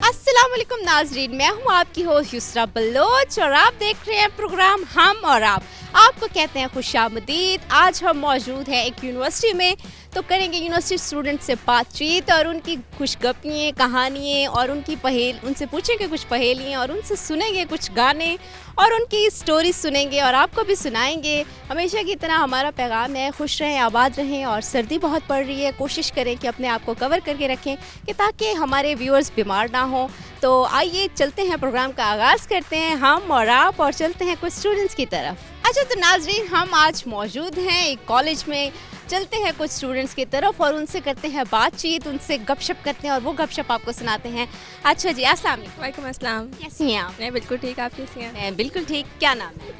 अस्सलाम वालेकुम नाजरीन, मैं हूँ आपकी होस्ट युसरा बलोच और आप देख रहे हैं प्रोग्राम हम और आपको कहते हैं खुशामदीद। आज हम मौजूद हैं एक यूनिवर्सिटी में, तो करेंगे यूनिवर्सिटी स्टूडेंट से बातचीत और उनकी खुशगपियाँ कहानियाँ और उनसे पूछेंगे कुछ पहेलियाँ और उनसे सुनेंगे कुछ गाने और उनकी स्टोरी सुनेंगे और आपको भी सुनाएंगे। हमेशा की तरह हमारा पैगाम है, खुश रहें, आबाद रहें और सर्दी बहुत पड़ रही है, कोशिश करें कि अपने आप को कवर करके रखें कि ताकि हमारे व्यूअर्स बीमार ना हो। तो आइए चलते हैं, प्रोग्राम का आगाज़ करते हैं हम और आप और चलते हैं कुछ स्टूडेंट्स की तरफ। अच्छा तो नाजरीन, हम आज मौजूद हैं एक कॉलेज में, चलते हैं कुछ स्टूडेंट्स की तरफ और उनसे करते हैं बातचीत, उनसे गपशप करते हैं और वो गपशप आपको सुनाते हैं। अच्छा जी, अस्सलाम वालेकुम। वालेकुम अस्सलाम। कैसी हैं आप? मैं बिल्कुल ठीक, आप कैसी हैं? मैं बिल्कुल ठीक। क्या नाम है?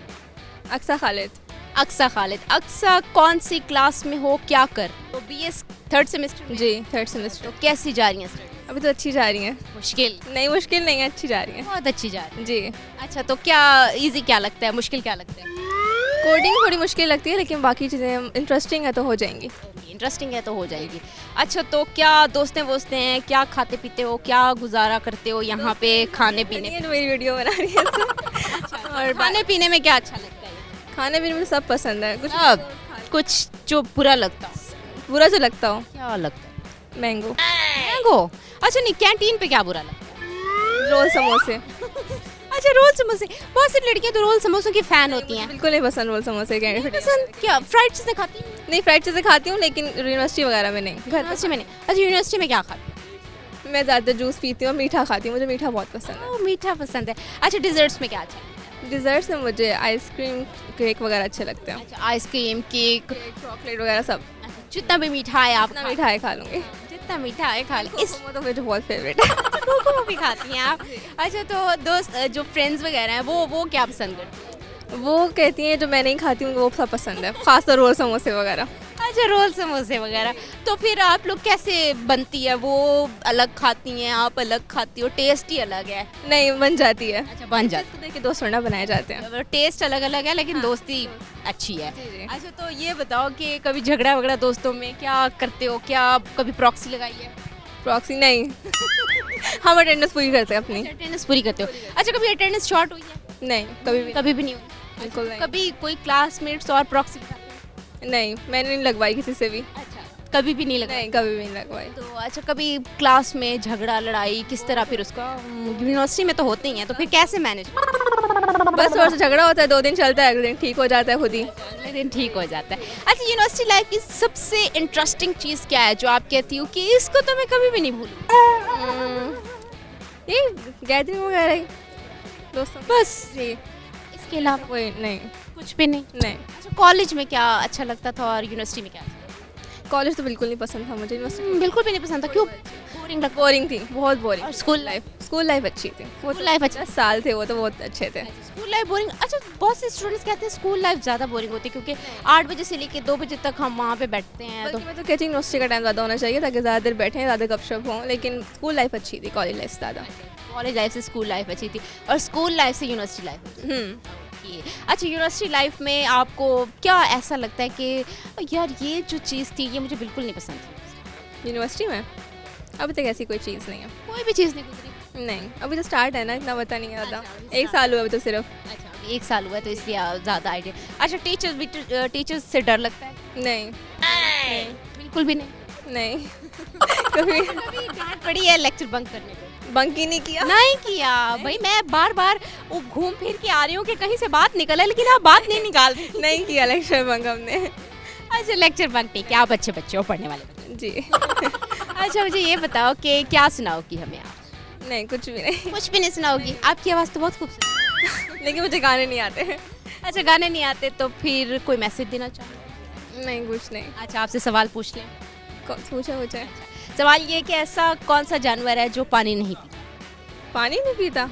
अक्सा खालिद। अक्सा खालिद। अक्सा कौन सी क्लास में हो, क्या कर? तो बीएस थर्ड सेमेस्टर में। जी, थर्ड सेमेस्टर। तो कैसी जा रही हैं स्टडी? अभी तो अच्छी जा रही हैं। मुश्किल? नहीं, मुश्किल नहीं है, अच्छी जा रही हैं। बहुत अच्छी जा रही जी। है। अच्छा तो क्या इजी क्या लगता है, मुश्किल क्या लगता है? कोडिंग थोड़ी मुश्किल लगती है लेकिन बाकी चीज़ें इंटरेस्टिंग है तो हो जाएंगी। इंटरेस्टिंग है तो हो जाएगी। अच्छा तो क्या दोस्तें वोस्तें हैं, क्या खाते पीते हो, क्या गुजारा करते हो यहाँ पे खाने पीने ये जो मेरी वीडियो बना रही है और खाने पीने में क्या अच्छा लगता है? खाने पीने में सब पसंद है। कुछ जो बुरा लगता हो? बुरा जो लगता हो, क्या लगता है? Mango, mango. अच्छा नहीं, कैंटीन पे क्या बुरा लगता है? रोल, समोसे। अच्छा रोल समोसे। बहुत सी लड़कियां तो रोल समोसों की फैन होती हैं। बिल्कुल नहीं पसंद रोल समोसे। पसंद क्या? फ्राइड चीज़ें खाती हैं? नहीं, फ्राइड चीज़ें खाती हूँ लेकिन यूनिवर्सिटी वगैरह में नहीं। घर यूनिवर्सिटी में नहीं। अच्छा यूनिवर्सिटी में क्या खाती हैं? मैं ज़्यादातर जूस पीती हूँ, मीठा खाती हूँ, मुझे मीठा बहुत पसंद है। ओह, मीठा पसंद है। अच्छा डिजर्ट्स में क्या अच्छा है? डिज़र्ट्स में मुझे आइसक्रीम, केक वगैरह अच्छे लगते हैं। अच्छा आइसक्रीम, केक, चॉकलेट वगैरह सब। जितना भी मीठा है आप जितना मीठा है खा लूँगी। जितना मीठा है खा ले। इस तो मुझे बहुत फेवरेट है। कोको भी खाती हैं आप? अच्छा तो दोस्त जो फ्रेंड्स वगैरह हैं वो क्या पसंद करते हैं? वो कहती हैं जो मैं नहीं खाती हूँ वो सब पसंद है, खासकर रोल समोसे वगैरह। अच्छा रोल समोसे वगैरह। तो फिर आप लोग कैसे बनती है? वो अलग खाती हैं, आप अलग खाती हो, टेस्ट ही अलग है? नहीं, बन जाती है। अच्छा बन जाती इसको देख के दोस्त थोड़ा बनाए जाते हैं। है, टेस्ट अलग अलग है लेकिन दोस्ती अच्छी है। जी, जी। अच्छा तो ये बताओ कि कभी झगड़ा वगड़ा दोस्तों में क्या करते हो? क्या कभी प्रॉक्सी लगाई है? प्रॉक्सी नहीं। हम अटेंडेंस पूरी करते हैं अपनी। अटेंडेंस पूरी करते हो? अच्छा कभी अटेंडेंस शॉर्ट हुई है? नहीं, कभी भी कभी भी नहीं हुई? बिल्कुल नहीं। कभी कोई क्लासमेट्स और प्रॉक्सी लगाते हैं? नहीं, मैंने नहीं लगवाई किसी से भी। अच्छा कभी भी नहीं लगाई? नहीं, कभी भी नहीं लगवाई। तो अच्छा कभी क्लास में झगड़ा लड़ाई किस तरह फिर उसका यूनिवर्सिटी में तो होते ही हैं, तो फिर कैसे मैनेज? बस थोड़ा सा झगड़ा होता है, 2 दिन चलता है, अगले दिन ठीक हो जाता है खुद ही। अगले दिन ठीक हो जाता है। अच्छा यूनिवर्सिटी लाइफ की सबसे इंटरेस्टिंग चीज़ क्या है जो आप कहती हो कि इसको तो मैं कभी भी नहीं भूलूं? ये गैदरिंग वगैरह ही दोस्तों बस जी। इसके अलावा कोई नहीं। कुछ भी नहीं? नहीं, अच्छा कॉलेज में क्या अच्छा लगता था और यूनिवर्सिटी में क्या? कॉलेज तो बिल्कुल नहीं पसंद था मुझे। यूनिवर्सिटी बिल्कुल भी नहीं पसंद था। क्यों? बोरिंग लगता? बोरिंग थी, बहुत बोरिंग। और स्कूल लाइफ? स्कूल लाइफ अच्छी थी। वो स्कूल लाइफ अच्छा? 10 साल थे, वो तो बहुत अच्छे थे। School life boring? अच्छा बहुत से स्टूडेंट्स कहते हैं स्कूल लाइफ ज़्यादा बोरिंग होती है क्योंकि 8 बजे से लेकर 2 बजे तक हम वहाँ पे बैठते हैं। तो बल्कि मैं तो कहती हूँ यूनिवर्सिटी का टाइम ज़्यादा होना चाहिए ताकि ज़्यादा देर बैठें, ज़्यादा गपशप हों, लेकिन स्कूल लाइफ अच्छी थी, कॉलेज लाइफ ज़्यादा। कॉलेज लाइफ से स्कूल लाइफ अच्छी थी और स्कूल लाइफ से यूनिवर्सिटी लाइफ। अच्छा यूनिवर्सिटी लाइफ में आपको क्या ऐसा लगता है कि यार ये जो चीज़ थी ये मुझे बिल्कुल नहीं पसंद थी? यूनिवर्सिटी में अभी तक ऐसी कोई चीज़ नहीं है। कोई भी चीज़ नहीं गुजरी? नहीं, अभी तो स्टार्ट है ना, इतना पता नहीं है ज़्यादा। अच्छा, 1 साल हुआ अभी तो सिर्फ। अच्छा अभी 1 साल हुआ है तो इसलिए ज़्यादा आइडिया। अच्छा टीचर्स से डर लगता है? नहीं, बिल्कुल भी नहीं? नहीं। कभी कभी डांट पड़ी है लेक्चर बंक करने पे? बंक ही नहीं किया। नहीं किया भाई, मैं बार बार वो घूम फिर के आ रही हूँ कि कहीं से बात निकले लेकिन आप बात नहीं निकाल रही। नहीं किया लेक्चर बंक हमने। अच्छा लेक्चर बंक नहीं किया, आप अच्छे बच्चे हो, पढ़ने वाले बच्चे। जी। अच्छा मुझे ये बताओ कि क्या सुनाओगी हमें आप? नहीं, कुछ भी नहीं। कुछ भी नहीं सुनाओगी? आपकी आवाज़ तो बहुत खूबसूरत है। लेकिन मुझे गाने नहीं आते हैं। अच्छा गाने नहीं आते तो फिर कोई मैसेज देना चाहो? नहीं, कुछ नहीं। अच्छा आपसे सवाल पूछ लें? पूछा मुझे। सवाल ये कि ऐसा कौन सा जानवर है जो पानी नहीं पीता? पानी नहीं पीता?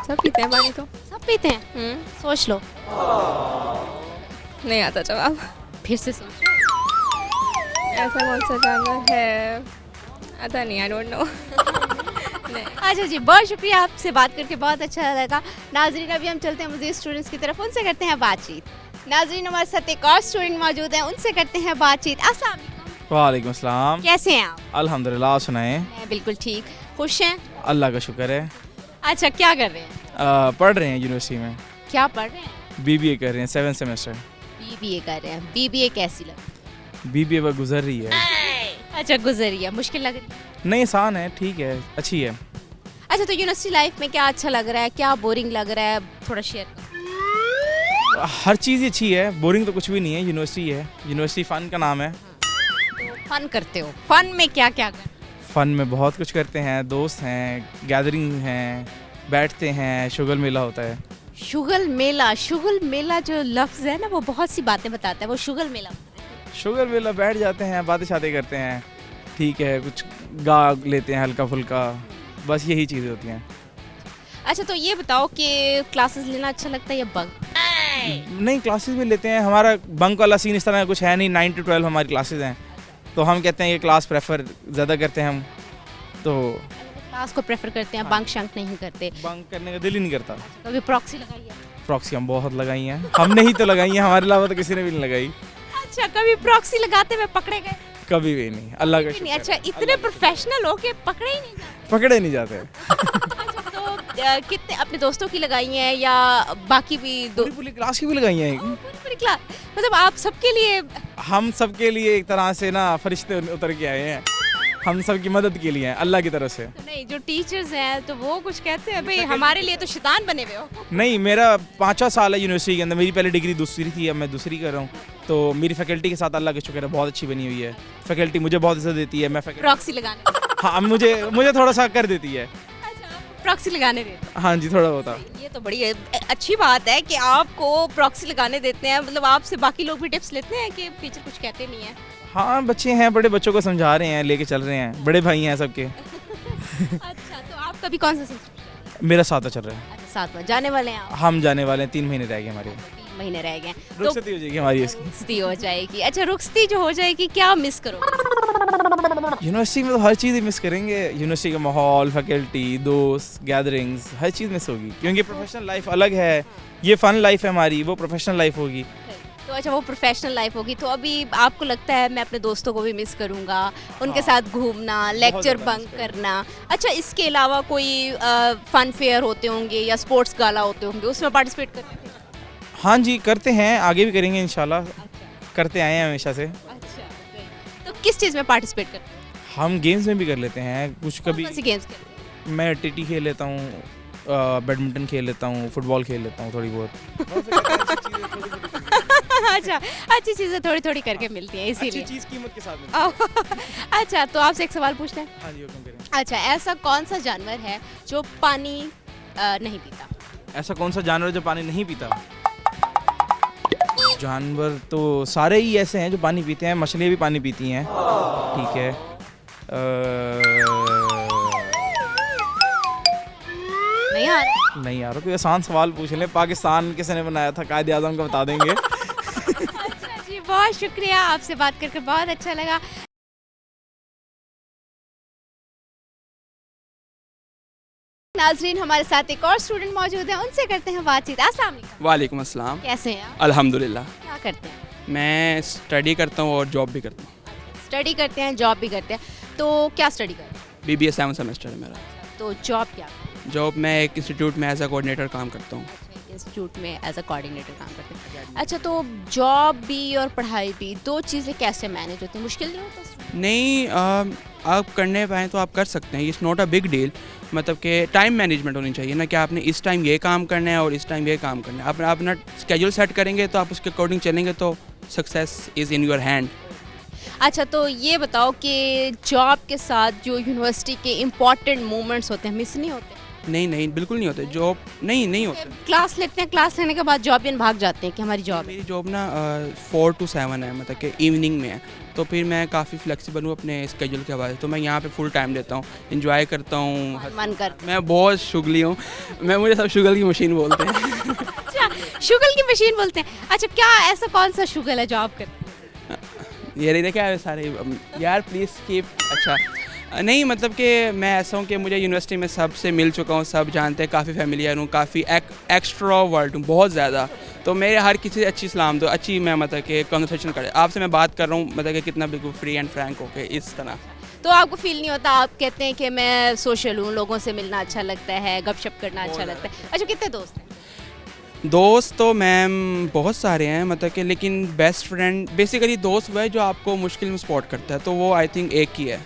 सब पीते हैं पानी तो। सब पीते हैं? सोच लो। नहीं आता जवाब। फिर से सोचो। ऐसा कौन सा जानवर है? आता नहीं, आई डोंट नो। नहीं। अच्छा जी, बहुत शुक्रिया, आपसे बात करके बहुत अच्छा लगा। नाजरीन अभी हम चलते हैं मज़ीद स्टूडेंट्स की तरफ, उनसे करते हैं बातचीत। नाजरीन हमारे साथ एक और स्टूडेंट मौजूद हैं, उनसे करते हैं बातचीत। अस्सलाम वालेकुम। वालेकुम अस्सलाम। कैसे हैं आप? अल्हम्दुलिल्लाह, सुनाएं। मैं बिल्कुल ठीक। खुश हैं? अल्लाह का शुक्र है। अच्छा, क्या कर रहे हैं? पढ़ रहे हैं यूनिवर्सिटी में, क्या पढ़ रहे हैं? बीबीए कर रहे हैं, 7th सेमेस्टर। बीबीए कर रहे हैं। बीबीए कैसी लगी? बीबीए पर गुजर रही है। अच्छा, गुजरी है, मुश्किल लग रही है? नहीं, आसान है, ठीक है, अच्छी है। अच्छा, तो यूनिवर्सिटी लाइफ में क्या अच्छा लग रहा है, क्या बोरिंग लग रहा है, थोड़ा शेयर करो। हर चीज़ ही अच्छी है, बोरिंग तो कुछ भी नहीं है। यूनिवर्सिटी है, यूनिवर्सिटी फ़न का नाम है। तो फन करते हो, फन में क्या क्या कर? फ़न में बहुत कुछ करते हैं, दोस्त हैं, गैदरिंग हैं, बैठते हैं, शुगल मेला होता है। शुगल मेला जो लफ्ज़ है ना, वो बहुत सी बातें बताता है। वो शुगल मेला शुगर मेला बैठ जाते हैं, बातें शातें करते हैं, ठीक है, कुछ गा लेते हैं हल्का फुल्का, बस यही चीज़ें होती हैं। अच्छा, तो ये बताओ कि क्लासेस लेना अच्छा लगता है या बंक? नहीं, क्लासेस भी लेते हैं। हमारा बंक वाला सीन इस तरह का कुछ है नहीं, 9 to 12 हमारी क्लासेस हैं, तो हम कहते हैं ये क्लास प्रेफर ज़्यादा करते हैं हम, तो क्लास को प्रेफर करते हैं, बंक शंक नहीं करते। बंक करने का दिल ही नहीं करता। कभी प्रॉक्सी लगाई है? प्रॉक्सी हम बहुत लगाई हैं, हमने ही तो लगाई हैं, हमारे अलावा तो किसी ने भी नहीं लगाई। अच्छा, कभी प्रॉक्सी लगाते हुए पकड़े गए? कभी भी नहीं, अल्लाह का नहीं। शुक्र है। अच्छा, इतने प्रोफेशनल हो के पकड़े ही नहीं जाते? पकड़े नहीं जाते। अच्छा, तो कितने अपने दोस्तों की लगाई हैं या बाकी भी पूरी क्लास की भी लगाई हैं। पूरी क्लास, मतलब आप सबके लिए? हम सबके लिए एक तरह से ना फरिश्ते उतर के आए हैं, हम सब की मदद के लिए हैं, अल्लाह की तरफ से। तो नहीं, जो टीचर्स हैं तो वो कुछ कहते हैं भाई हमारे लिए तो शैतान बने हुए हो। नहीं, मेरा 5वां साल है यूनिवर्सिटी के अंदर, मेरी पहले डिग्री दूसरी थी, अब मैं दूसरी कर रहा हूँ, तो मेरी फैकल्टी के साथ अल्लाह का शुक्र है बहुत अच्छी बनी हुई है। फैकल्टी मुझे बहुत इज्जत देती है। मैं प्रॉक्सी लगाने? हाँ, मुझे थोड़ा सा कर देती है। प्रॉक्सी लगाने देते? हाँ जी, थोड़ा बहुत। ये तो बड़ी अच्छी बात है कि आपको प्रॉक्सी लगाने देते हैं। मतलब आपसे बाकी लोग भी टिप्स लेते हैं कि टीचर कुछ कहते नहीं है? हाँ, बच्चे हैं, बड़े बच्चों को समझा रहे हैं, लेके चल रहे हैं, बड़े भाई हैं सबके। अच्छा, तो आपका भी कौन सा सेमेस्टर? मेरा 7वां चल रहा है। अच्छा, 7वां जाने वाले हैं आप? हम जाने वाले हैं, 3 महीने रह गए हमारे। 3 महीने रह गए हैं, तो रुखसती हो जाएगी हमारी इसकी। रुखसती हो जाएगी। अच्छा, रुखसती जो हो जाएगी, क्या मिस करोगे? यूनिवर्सिटी में तो हर चीज़ ही मिस करेंगे। यूनिवर्सिटी का माहौल, फैकल्टी, दोस्त, गैदरिंग्स, हर चीज़ मिस होगी, क्योंकि प्रोफेशनल लाइफ अलग है, ये फ़न लाइफ है हमारी, वो प्रोफेशनल लाइफ होगी। तो अच्छा, वो प्रोफेशनल लाइफ होगी, तो अभी आपको लगता है मैं अपने दोस्तों को भी मिस करूंगा, उनके साथ घूमना, लेक्चर ज़्यादा बंक करना। अच्छा, इसके अलावा कोई फन फेयर होते होंगे या स्पोर्ट्स गाला होते होंगे, उसमें पार्टिसिपेट करते हैं? हाँ जी, करते हैं, आगे भी करेंगे इंशाल्लाह। करते आए हैं हमेशा से। अच्छा, तो किस चीज़ में पार्टिसिपेट करते हैं? हम गेम्स में भी कर लेते हैं कुछ। कभी कौन सी गेम्स खेलते हैं? मैं टीटी खेल लेता हूँ, बैडमिंटन खेल लेता हूँ, फुटबॉल खेल लेता हूँ थोड़ी बहुत। अच्छा, अच्छी चीज़ें थोड़ी थोड़ी करके मिलती हैं, अच्छी इसीलिए। चीज़ कीमत के साथ मिलती है। अच्छा, तो आपसे एक सवाल पूछते हैं। हाँ जी, हुक्म करें। अच्छा, ऐसा कौन सा जानवर है जो पानी नहीं पीता? ऐसा कौन सा जानवर जो पानी नहीं पीता? जानवर तो सारे ही ऐसे हैं जो पानी पीते हैं। मछलियाँ भी पानी पीती हैं, ठीक है। नहीं आ रहा? नहीं यार, कोई आसान सवाल पूछ लें। पाकिस्तान किसने बनाया था, कायदे आज़म को बता देंगे। अच्छा जी, बहुत शुक्रिया, आपसे बात करके बहुत अच्छा लगा। नाजरीन, हमारे साथ एक और स्टूडेंट मौजूद है, उनसे करते हैं बातचीत। अस्सलाम वालेकुम। वालेकुम अस्सलाम। कैसे हैं आप? अल्हम्दुलिल्लाह। क्या करते हैं? मैं स्टडी करता हूँ और जॉब भी करता हूँ। स्टडी करते हैं, जॉब भी करते हैं, तो क्या स्टडी करते हैं? BBA 7th सेमेस्टर है मेरा। तो जॉब क्या? जॉब मैं एक इंस्टीट्यूट में एज अ कोऑर्डिनेटर काम करता हूँ। इंस्टीट्यूट में एज अ कोऑर्डिनेटर काम करते हैं। अच्छा, तो जॉब भी और पढ़ाई भी, दो चीज़ें कैसे मैनेज होती हैं? मुश्किल नहीं होता? नहीं, आप करने पाएँ तो आप कर सकते हैं, it's not a big deal. मतलब कि टाइम मैनेजमेंट होनी चाहिए ना, कि आपने इस टाइम ये काम करना है और इस टाइम ये काम करना है। आप अपना स्केड्यूल सेट करेंगे तो आप उसके अकॉर्डिंग चलेंगे तो success is in your hand. अच्छा, तो ये बताओ कि जॉब के साथ जो यूनिवर्सिटी के इम्पॉर्टेंट मोमेंट्स होते हैं, मिस नहीं होते? नहीं, बिल्कुल नहीं होते। जॉब नहीं होते। क्लास लेते हैं, क्लास लेने के बाद जॉबियन भाग जाते हैं कि हमारी जॉब है। मेरी जॉब ना 4 to 7 है, मतलब कि इवनिंग में है, तो फिर मैं काफ़ी फ्लेक्सिबल हूँ अपने स्केड्यूल के हवाले से। तो मैं यहाँ पे फुल टाइम देता हूँ, इंजॉय करता हूँ। मन कर। मैं बहुत शुगली हूँ, मुझे सब शुगर की मशीन बोलते हैं। अच्छा, शुगल की मशीन बोलते हैं। अच्छा, क्या ऐसा कौन सा शुगल है जो आप करते हैं? ये नहीं देखा सारे यार, प्लीज़ कीप। अच्छा, नहीं मतलब कि मैं ऐसा हूँ कि मुझे यूनिवर्सिटी में सबसे मिल चुका हूँ, सब जानते हैं, काफ़ी फेमिलियर हूँ, काफ़ी एक्स्ट्रोवर्ट हूँ, बहुत ज़्यादा। तो मेरे हर किसी से अच्छी सलाम दो, अच्छी मैं मतलब कि कन्वर्सेशन करे। आपसे मैं बात कर रहा हूँ, मतलब कि कितना बिल्कुल फ्री एंड फ्रैंक होके इस तरह। तो आपको फील नहीं होता, आप कहते हैं कि मैं सोशल हूँ, लोगों से मिलना अच्छा लगता है, गपशप करना अच्छा लगता है। अच्छा, कितने दोस्त हैं? दोस्त तो मैम बहुत सारे हैं, मतलब कि, लेकिन बेस्ट फ्रेंड बेसिकली दोस्त वो है जो आपको मुश्किल में सपोर्ट करता है, तो वो आई थिंक एक ही है,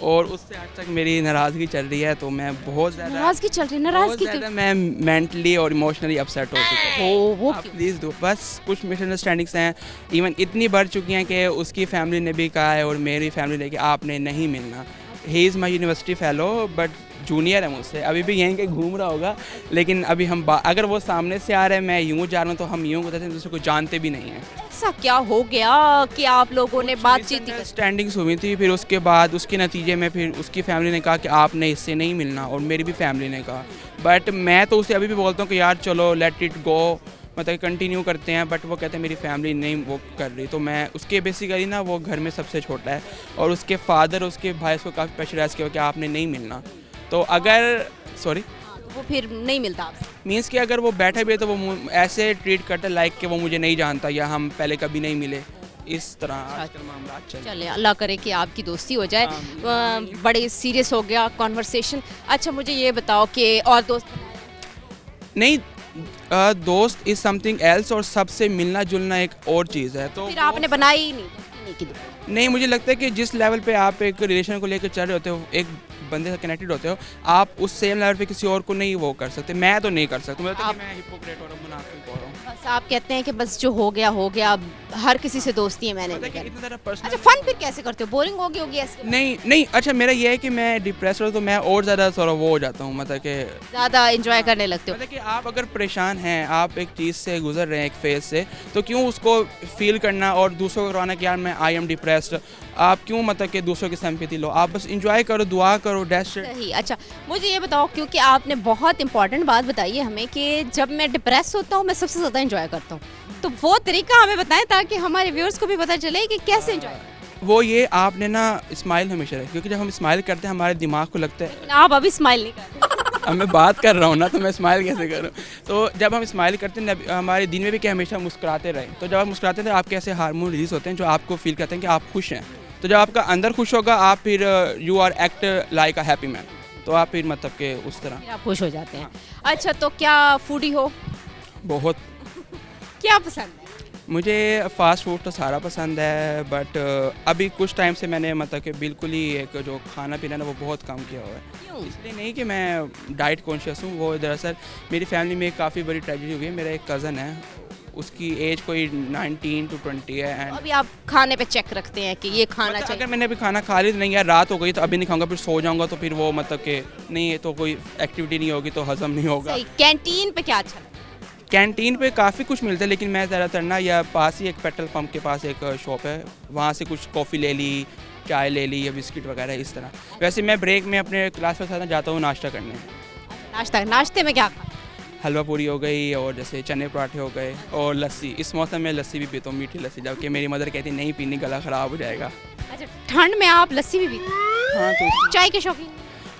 और उससे आज तक मेरी नाराज़गी चल रही है, तो मैं बहुत ज़्यादा नाराज़गी चल रही है? बहुत नाराज़गी ज़्यादा मैं मेंटली और इमोशनली अपसेट हो चुका हूँ। ओ, वो आप क्यों? प्लीज़ दो, बस कुछ मिसअंडरस्टैंडिंग्स हैं, इवन इतनी बढ़ चुकी हैं कि उसकी फैमिली ने भी कहा है और मेरी फैमिली ने कि आपने नहीं मिलना। He is my university fellow but junior है मुझसे, अभी भी यहीं के घूम रहा होगा, लेकिन अभी हम अगर वो सामने से आ रहे हैं, मैं यूँ जा रहा हूँ, तो हम यूँ कहते हैं, दूसरे को जानते भी नहीं हैं। ऐसा क्या हो गया कि आप लोगों ने बातचीत ही कर? स्टैंडिंग्स हुई थी, फिर उसके बाद उसके नतीजे में फिर उसकी फैमिली ने कहा कि आपने इससे नहीं मिलना, और मेरी भी फैमिली ने कहा, बट मैं तो उसे अभी भी बोलता हूँ कि यार चलो लेट इट गो, मतलब कंटिन्यू करते हैं, बट वो कहते हैं मेरी फैमिली नहीं वो कर रही, तो मैं उसके बेसिकली ना, वो घर में सबसे छोटा है, और उसके फादर उसके भाई उसको काफ़ी प्रेशराइज किया कि आपने नहीं मिलना, तो अगर सॉरी तो वो फिर नहीं मिलता आपसे? मीन्स कि अगर वो बैठे भी है तो वो ऐसे ट्रीट करता है लाइक कि वो मुझे नहीं जानता या हम पहले कभी नहीं मिले, इस तरह आजकल मामला चल रहे हैं। चले, अल्लाह करे कि आपकी दोस्ती हो जाए। बड़े सीरियस हो गया कॉन्वर्सेशन। अच्छा, मुझे ये बताओ कि और दोस्त नहीं, दोस्त इज़ समथिंग एल्स, और सबसे मिलना जुलना एक और चीज़ है, तो फिर आपने बनाई ही नहीं, दोस्ती नहीं की? नहीं, मुझे लगता है कि जिस लेवल पे आप एक रिलेशन को लेकर चल रहे होते हो, एक बंदे से कनेक्टेड होते हो, आप उस सेम लेवल पे किसी और को नहीं वो कर सकते, मैं तो नहीं कर सकता, मुझे लगता है कि मैं हिपोक्रेट हो रहा हूँ, मुनाफिक हो रहा हूँ। बस आप कहते हैं कि बस जो हो गया हो गया, अब हर किसी से दोस्ती है, मैंने मतलब नहीं कि करनी। इतना ज़्यादा पर्सनल अच्छा, फन फिर कैसे करते हो? बोरिंग होगी ऐसे? नहीं नहीं, अच्छा मेरा ये है कि मैं डिप्रेस हो तो मैं और ज़्यादा थोड़ा वो हो जाता हूँ, मतलब कि ज़्यादा एंजॉय करने लगते हो? मतलब कि आप अगर परेशान हैं, आप एक चीज़ से गुजर रहे हैं, एक फेज से, तो क्यों उसको फील करना और दूसरों को करवाना कि यार मैं आई एम डिप्रेस्ड, आप क्यों मतलब कि दूसरों की सिंपैथी लो, आप बस इंजॉय करो, दुआ करो, डैश। सही। अच्छा, मुझे ये बताओ, क्योंकि आपने बहुत इंपॉर्टेंट बात बताई है हमें कि जब मैं डिप्रेस होता हूँ मैं सबसे ज़्यादा एंजॉय करता हूँ, तो वो तरीका हमें बताएं ताकि हमारे व्यूअर्स को भी पता चले कि कैसे एंजॉय। वो ये आपने ना स्माइल हमेशा रखें, क्योंकि जब हम स्माइल करते हैं हमारे दिमाग को लगता है आप अभी स्माइल नहीं कर रहे। अब मैं बात कर रहा हूँ ना, तो मैं स्माइल कैसे करूँ, तो जब हम स्माइल करते हैं हमारे दिन में भी कि हमेशा मुस्कुराते रहें, तो जब आप मुस्कुराते हैं तो आपके ऐसे हार्मोन रिलीज होते हैं जो आपको फील करते हैं कि आप खुश हैं, तो जब आपका अंदर खुश होगा आप फिर you are act like a happy man, तो आप फिर मतलब कि उस तरह फिर आप खुश हो जाते हैं। अच्छा, तो क्या फूडी हो? बहुत। क्या पसंद है? मुझे फ़ास्ट फूड तो सारा पसंद है, बट अभी कुछ टाइम से मैंने मतलब कि बिल्कुल ही एक जो खाना पीना ना वो बहुत कम किया हुआ है। क्यों? इसलिए नहीं कि मैं डाइट कॉन्शियस हूँ, वो दरअसल मेरी फैमिली में काफ़ी बड़ी ट्रेजेडी हुई है। मेरा एक कज़न है, उसकी एज कोई 19 to 20 है, एंड अभी आप खाने पे चेक रखते हैं कि ये खाना मतलब चाहिए? अगर मैंने अभी खाना खा लिया तो नहीं यार रात हो गई तो अभी नहीं खाऊंगा, फिर सो जाऊंगा, तो फिर वो मतलब कि नहीं है तो कोई एक्टिविटी नहीं होगी तो हजम नहीं होगा। सही। कैंटीन पे क्या अच्छा लगता है? कैंटीन पे काफ़ी कुछ मिलता है, लेकिन मैं ज़्यादातर ना या पास ही एक पेट्रोल पंप के पास एक शॉप है, वहाँ से कुछ कॉफ़ी ले ली, चाय ले ली या बिस्किट वगैरह इस तरह। वैसे मैं ब्रेक में अपने क्लास के साथ जाता हूँ नाश्ता करने। नाश्ते में क्या खा? हलवा पूरी हो गई, और जैसे चने पराठे हो गए, और लस्सी। इस मौसम में लस्सी भी पीता हूँ, मीठी लस्सी, जबकि मेरी मदर कहती है नहीं पीनी, गला ख़राब हो जाएगा। अच्छा, ठंड में आप लस्सी भी पीते हैं? हाँ, तो चाय के शौकीन?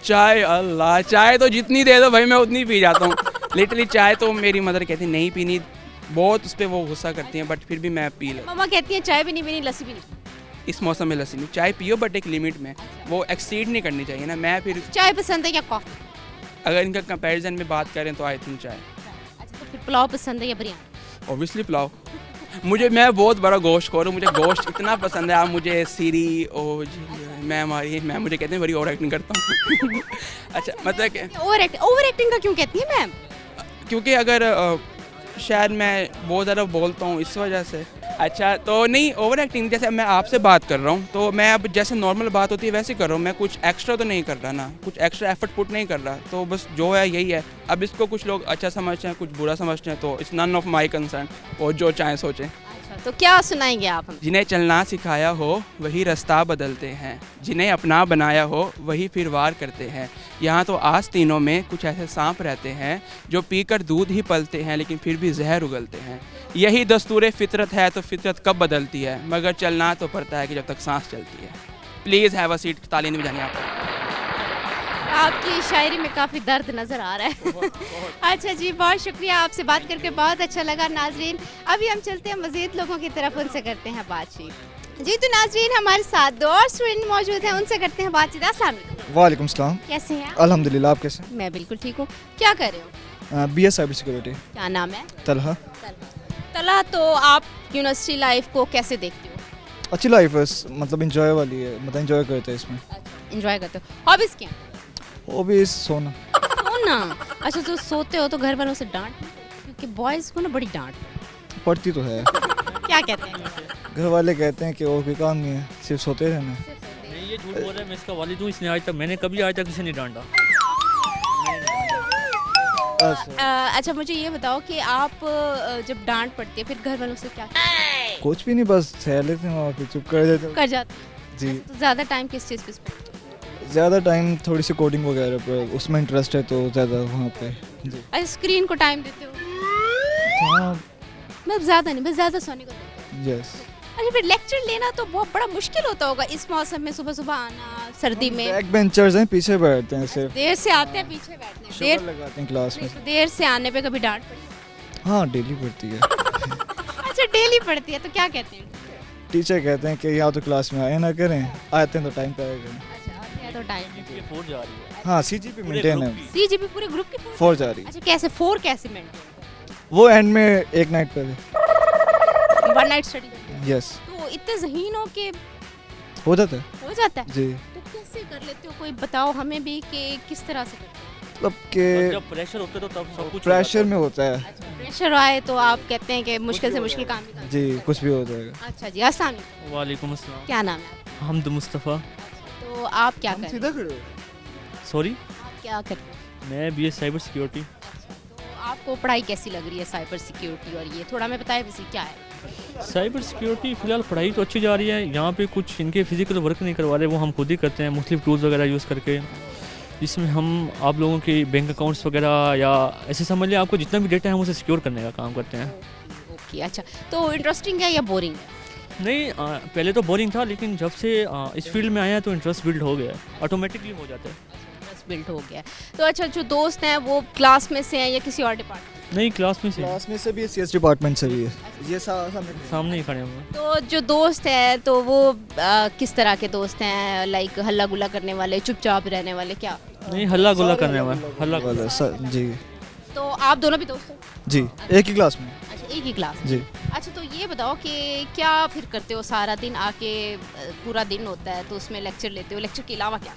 चाय, अल्लाह, चाय तो जितनी दे दो भाई मैं उतनी पी जाता हूँ। लिटरली चाय तो मेरी मदर कहती नहीं पीनी, बहुत उस पर वो गुस्सा करती हैं, बट फिर भी मैं पी लेता हूँ। मम्मा कहती है चाय भी नहीं पीनी, लस्सी भी नहीं? इस मौसम में लस्सी नहीं, चाय पियो बट एक लिमिट में, वो एक्सीड नहीं करनी चाहिए ना। मैं फिर चाय पसंद है या कॉफ़ी? अगर इनका कंपैरिजन में बात करें तो आई थिंक चाय। अच्छा, तो फिर पुलाव पसंद है या बिरयानी? ऑब्वियसली पुलाव। मैं बहुत बड़ा गोश्त खौर हूँ, मुझे गोश्त इतना पसंद है। आप मुझे सीरी ओ जी मैं मुझे कहते हैं बड़ी ओवर एक्टिंग करता हूँ। अच्छा, मतलब कि ओवर एक्टिंग का क्यों कहती है मैम? क्योंकि अगर शायद मैं बहुत ज़्यादा बोलता हूँ इस वजह से। अच्छा, तो नहीं ओवर एक्टिंग, जैसे मैं आपसे बात कर रहा हूँ तो मैं अब जैसे नॉर्मल बात होती है वैसे कर रहा हूँ, मैं कुछ एक्स्ट्रा तो नहीं कर रहा ना, कुछ एक्स्ट्रा एफर्ट पुट नहीं कर रहा, तो बस जो है यही है। अब इसको कुछ लोग अच्छा समझते हैं, कुछ बुरा समझते हैं, तो it's none of my concern, और जो चाहें सोचें। अच्छा, तो क्या सुनाएंगे आप हमें? जिन्हें चलना सिखाया हो वही रास्ता बदलते हैं, जिन्हें अपना बनाया हो वही फिर वार करते हैं। यहाँ तो आस्तीनों में कुछ ऐसे सांप रहते हैं जो पीकर दूध ही पलते हैं लेकिन फिर भी जहर उगलते हैं। यही दस्तूर फितरत है, तो फितरत कब बदलती है, मगर चलना तो पड़ता है कि जब तक सांस चलती है। प्लीज़ हैव अ सीट, ताली नहीं बजानी आपको। आपकी शायरी में काफ़ी दर्द नज़र आ रहा है। अच्छा जी, बहुत शुक्रिया, आपसे बात करके बहुत अच्छा लगा। नाजरीन, अभी हम चलते हैं मज़ीद लोगों की तरफ, उनसे करते हैं बातचीत। जी तो नाजरीन हमारे साथ दो और स्टूडेंट मौजूद हैं, उनसे करते हैं बातचीत। अस्सलाम वालेकुम। वालेकुम सलाम। कैसे हैं आप? अल्हम्दुलिल्लाह, आप कैसे मैं बिल्कुल ठीक हूँ। क्या कर रहे हो? BS cyber security. क्या नाम है? तलहा। तला, तो आप यूनिवर्सिटी लाइफ को कैसे देखते हो? अच्छी लाइफ है, मतलब इंजॉय वाली है, मतलब इंजॉय करते हैं इसमें। एंजॉय करते हो? हॉबीज क्या? हॉबीज सोना। सोना। अच्छा, तो सोते हो तो घर वालों से डांट नहीं पड़ती? क्योंकि बॉयज़ को ना बड़ी डांट पढ़ती तो है। क्या कहते हैं? घर वाले कहते हैं कि और कोई काम नहीं है, सिर्फ सोते रहना है। नहीं, ये झूठ बोल रहा है। मैं इसका वालिद हूँ। इसने आज तक किसी ने डांटा। अच्छा मुझे ये बताओ कि आप जब डांट पड़ती है फिर घर वालों से क्या कुछ भी नहीं, बस सह लेते हैं वहाँ पे, चुप कर देते हैं। कर जाते हैं? जी। तो ज़्यादा टाइम किस चीज़ पे spend करते हो? ज़्यादा टाइम थोड़ी सी कोडिंग वगैरह पर उसमें इंटरेस्ट है तो ज़्यादा वहाँ पे। जी अच्छा, स्क्रीन को टाइम देते हो? हाँ। मतलब ज़्यादा नहीं, बस ज़्यादा सोने को देते हो। यस। अच्छा, फिर लेक्चर लेना तो बहुत बड़ा मुश्किल होता होगा इस मौसम में, सुबह सुबह आना, सर्दी में। बैक बेंचर्स हैं, पीछे बैठते हैं सिर्फ। देर से आते हैं, पीछे बैठते हैं। शोर लगाते हैं क्लास में। नहीं, तो देर से आने पे कभी डांट पड़ती हाँ, डेली पढ़ती है। है? अच्छा, डेली पड़ती है तो क्या कहते हैं? टीचर कहते हैं कि या तो क्लास में आए ना करें, आते हैं तो टाइम पे आया करें। अच्छा, आते हैं तो टाइम। ये 4 जा रही है। हाँ, CGP मेंटेन है। CGP पूरे ग्रुप की 4 जा रही है। अच्छा, कैसे 4 कैसे मेंटेन? वो एंड में एक नाइट पहले। वन नाइट स्टडी करते हैं? यस। तो इतने ज़हीन हो के हो जाता है। हो जाता है? जी। तो कैसे कर लेते हो? कोई बताओ हमें भी कि किस तरह से करते हो? मतलब और कि जब प्रेशर होता है तो तब सब कुछ प्रेशर में होता है। अच्छा, प्रेशर आए तो आप कहते हैं कि मुश्किल से मुश्किल काम ही करते जी, कुछ भी हो जाएगा। हैं। अच्छा जी, अस्सलाम वालेकुम। वालेकुम अस्सलाम। क्या नाम है आपका? हमद मुस्तफ़ा। तो आप क्या कर रहे खड़े हो। सॉरी, हो? आप क्या करते हो? मैं BS साइबर सिक्योरिटी। तो आपको पढ़ाई कैसी लग रही है साइबर सिक्योरिटी? और ये थोड़ा हमें बताएं वैसे क्या है? साइबर सिक्योरिटी फ़िलहाल पढ़ाई तो अच्छी जा रही है। यहाँ पे कुछ इनके फिजिकल वर्क नहीं करवा रहे, वो हम खुद ही करते हैं मुख्तलिफ टूल्स वगैरह यूज़ करके, जिसमें हम आप लोगों के बैंक अकाउंट्स वगैरह या ऐसे समझ लें आपको जितना भी डेटा है हम उसे सिक्योर करने का काम करते हैं। ओके, अच्छा, तो इंटरेस्टिंग है या बोरिंग है? नहीं, पहले तो बोरिंग था, लेकिन जब से इस फील्ड में आया तो इंटरेस्ट बिल्ड हो गया, ऑटोमेटिकली हो जाता है। इंटरेस्ट बिल्ड हो गया है। तो अच्छा, जो दोस्त हैं वो क्लास में से हैं या किसी और डिपार्टमेंट? नहीं, क्लास में से क्लास में से भी है, CS डिपार्टमेंट से भी है। ये सामने ही खड़े हुए हैं। तो जो दोस्त हैं तो वो किस तरह के दोस्त हैं? लाइक हल्ला गुल्ला करने वाले, चुपचाप रहने वाले, क्या? नहीं, हल्ला गुल्ला करने वाला, हल्ला वाला सर। जी तो आप दोनों भी दोस्त हो? जी, एक ही क्लास में। अच्छा, एक ही क्लास? जी। अच्छा, तो ये बताओ कि क्या फिर करते हो सारा दिन आके? पूरा दिन होता है तो उसमें लेक्चर लेते हो, लेक्चर के अलावा क्या?